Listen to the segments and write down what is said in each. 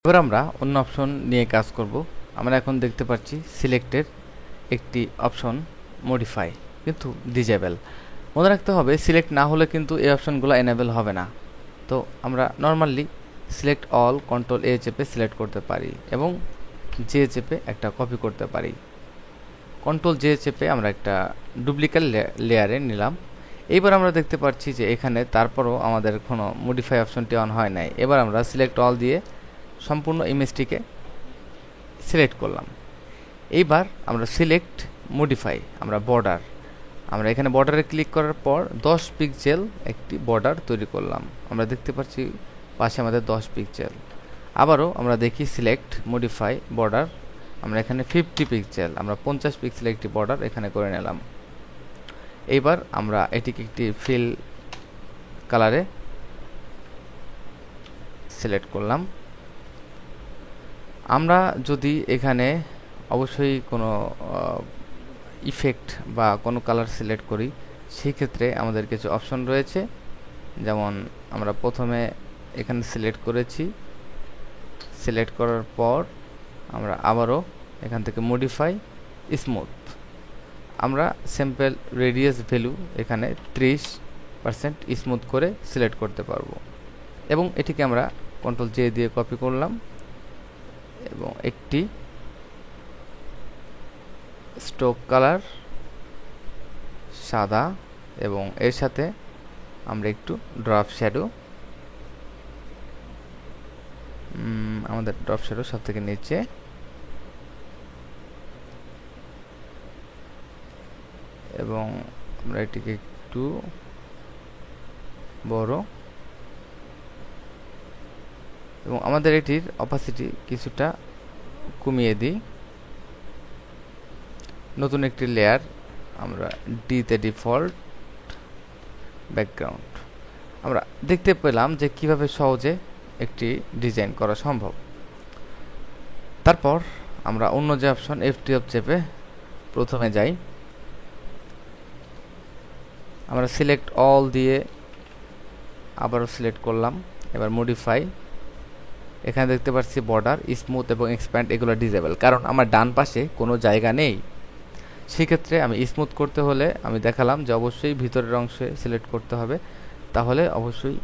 এবার আমরা অন্য অপশন নিয়ে কাজ করব। আমরা এখন দেখতে পাচ্ছি সিলেক্টের একটি অপশন মডিফাই কিন্তু ডিজেবল। মনে রাখতে হবে সিলেক্ট না হলে কিন্তু এই অপশনগুলো এনেবল হবে না। তো আমরা নর্মালি সিলেক্ট অল কন্ট্রোল এ চেপে সিলেক্ট করতে পারি এবং জে চেপে একটা কপি করতে পারি। কন্ট্রোল জে চেপে আমরা একটা ডুপ্লিকেট লেয়ারে নিলাম। এইবার আমরা দেখতে পাচ্ছি যে এখানে তারপরও আমাদের কোনো মডিফাই অপশনটি অন হয় নাই। এবার আমরা সিলেক্ট অল দিয়ে সম্পূর্ণ ইমেজটিকে সিলেক্ট করলাম। এইবার আমরা সিলেক্ট মডিফাই আমরা বর্ডার, আমরা এখানে বর্ডারে ক্লিক করার পর 10 পিক্সেল একটি বর্ডার তৈরি করলাম। আমরা দেখতে পাচ্ছি পাশে আমাদের 10 পিক্সেল। আবারও আমরা দেখি সিলেক্ট মডিফাই বর্ডার, আমরা এখানে 50 পিক্সেল, আমরা 50 পিক্সেল একটি বর্ডার এখানে করে নিলাম। এইবার আমরা এটিকে একটি ফিল কালারে সিলেক্ট করলাম। আমরা যদি এখানে অবশ্যই কোনো ইফেক্ট বা কোনো কালার সিলেক্ট করি, সেই ক্ষেত্রে আমাদের কিছু অপশন রয়েছে। যেমন আমরা প্রথমে এখানে সিলেক্ট করেছি, সিলেক্ট করার পর আমরা আবারও এখান থেকে মডিফাই স্মুথ, আমরা স্যাম্পল রেডিয়াস ভ্যালু এখানে 30% স্মুথ করে সিলেক্ট করতে পারবো এবং এটিকে আমরা কন্ট্রোল জে দিয়ে কপি করলাম এবং একটি স্ট্রোক কালার সাদা এবং এর সাথে আমরা একটু ড্রপ শ্যাডো, আমাদের ড্রপ শ্যাডো সব থেকে নিচে এবং আমরা এটিকে একটু বড় এবং আমাদের এটির অপাসিটি কিছুটা কমিয়ে দিই। নতুন একটি লেয়ার আমরা ডিতে ডিফল্ট ব্যাকগ্রাউন্ড, আমরা দেখতে পেলাম যে কিভাবে সহজে একটি ডিজাইন করা সম্ভব। তারপর আমরা অন্য যে অপশন F12 চেপে প্রথমে যাই, আমরা সিলেক্ট অল দিয়ে আবারও সিলেক্ট করলাম। এবার মডিফাই, এখানে দেখতে পাচ্ছি বর্ডার স্মুথ এবং এক্সপ্যান্ড এগুলো ডিজেবল, কারণ আমার ডান পাশে কোনো জায়গা নেই। সেক্ষেত্রে আমি স্মুথ করতে হলে আমি দেখালাম যে অবশ্যই ভিতরের অংশে সিলেক্ট করতে হবে, তাহলে অবশ্যই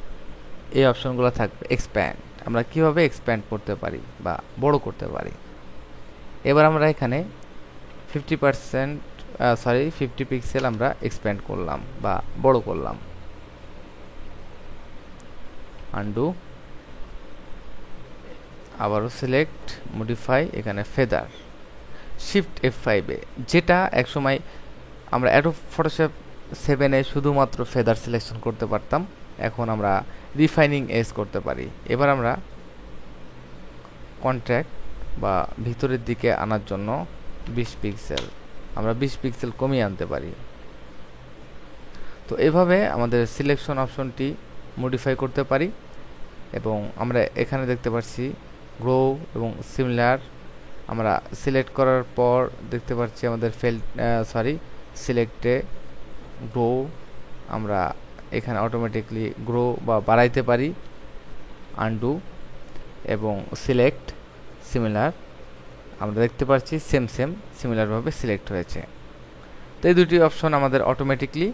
এই অপশনগুলো থাকবে। এক্সপ্যান্ড, আমরা কিভাবে এক্সপ্যান্ড করতে পারি বা বড় করতে পারি। এবার আমরা এখানে 50 পিক্সেল আমরা এক্সপ্যান্ড করলাম বা বড় করলাম। আনডু, আবারও সিলেক্ট মডিফাই, এখানে ফেদার, শিফট F5 এ, যেটা একসময় আমরা অ্যাডোব ফটোশপ 7 এ শুধুমাত্র ফেদার সিলেকশন করতে পারতাম, এখন আমরা রিফাইনিং এজ করতে পারি। এবার আমরা কন্ট্রাক্ট বা ভিতরের দিকে আনার জন্য 20 পিক্সেল, আমরা 20 পিক্সেল কমিয়ে আনতে পারি। তো এভাবে আমাদের সিলেকশন অপশনটি মডিফাই করতে পারি এবং আমরা এখানে দেখতে পাচ্ছি গ্রো এবং সিমিলার, আমরা সিলেক্ট করার পর দেখতে পাচ্ছি আমাদের সিলেক্টে গ্রো, আমরা এখানে অটোমেটিকলি গ্রো বা বাড়াইতে পারি। আনডু এবং সিলেক্ট সিমিলার, আমরা দেখতে পাচ্ছি সেম সিমিলারভাবে সিলেক্ট হয়েছে। তো এই দুটি অপশন আমাদের অটোমেটিকলি,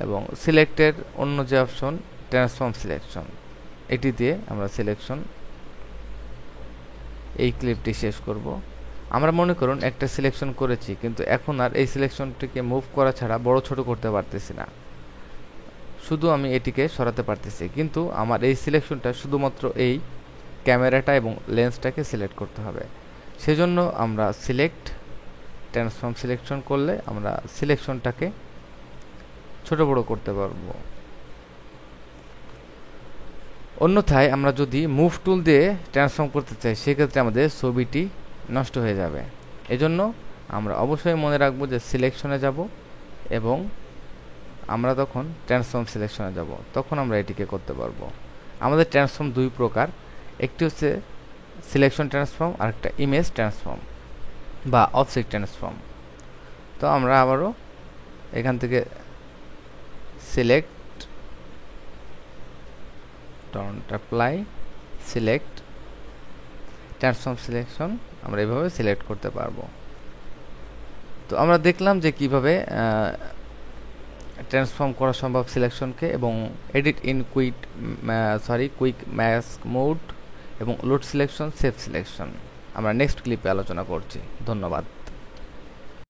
এবং সিলেক্টের অন্য যে অপশন ট্রান্সফর্ম সিলেকশন, এটি দিয়ে আমরা সিলেকশন এই ক্লিপটি শেষ করব। আমরা মনে করুন একটা সিলেকশন করেছি, কিন্তু এখন আর এই সিলেকশনটিকে মুভ করা ছাড়া বড় ছোট করতে পারতেছি না, শুধু আমি এটিকে সরাতে পারতেছি, কিন্তু আমার এই সিলেকশনটা শুধুমাত্র এই ক্যামেরাটা এবং লেন্সটাকে সিলেক্ট করতে হবে। সেজন্য আমরা সিলেক্ট ট্রান্সফর্ম সিলেকশন করলে আমরা সিলেকশনটাকে ছোট বড় করতে পারবো। অন্যথায় আমরা যদি মুভ টুল দিয়ে ট্রান্সফর্ম করতে চাই, সেক্ষেত্রে আমাদের ছবিটি নষ্ট হয়ে যাবে। এজন্য আমরা অবশ্যই মনে রাখবো যে সিলেকশনে যাব এবং আমরা তখন ট্রান্সফর্ম সিলেকশনে যাব, তখন আমরা এটিকে করতে পারবো। আমাদের ট্রান্সফর্ম দুই প্রকার, একটি হচ্ছে সিলেকশন ট্রান্সফর্ম আর একটা ইমেজ ট্রান্সফর্ম বা অবজেক্ট ট্রান্সফর্ম। তো আমরা আবারও এখান থেকে select, don't apply, select transform selection আমরা এভাবে সিলেক্ট করতে পারবো। তো আমরা দেখলাম যে কিভাবে ট্রান্সফর্ম করা সম্ভব সিলেকশনকে, এবং edit in quick mask mode এবং লোড সিলেকশন, সেভ সিলেকশন আমরা নেক্সট ক্লিপে আলোচনা করছি। ধন্যবাদ।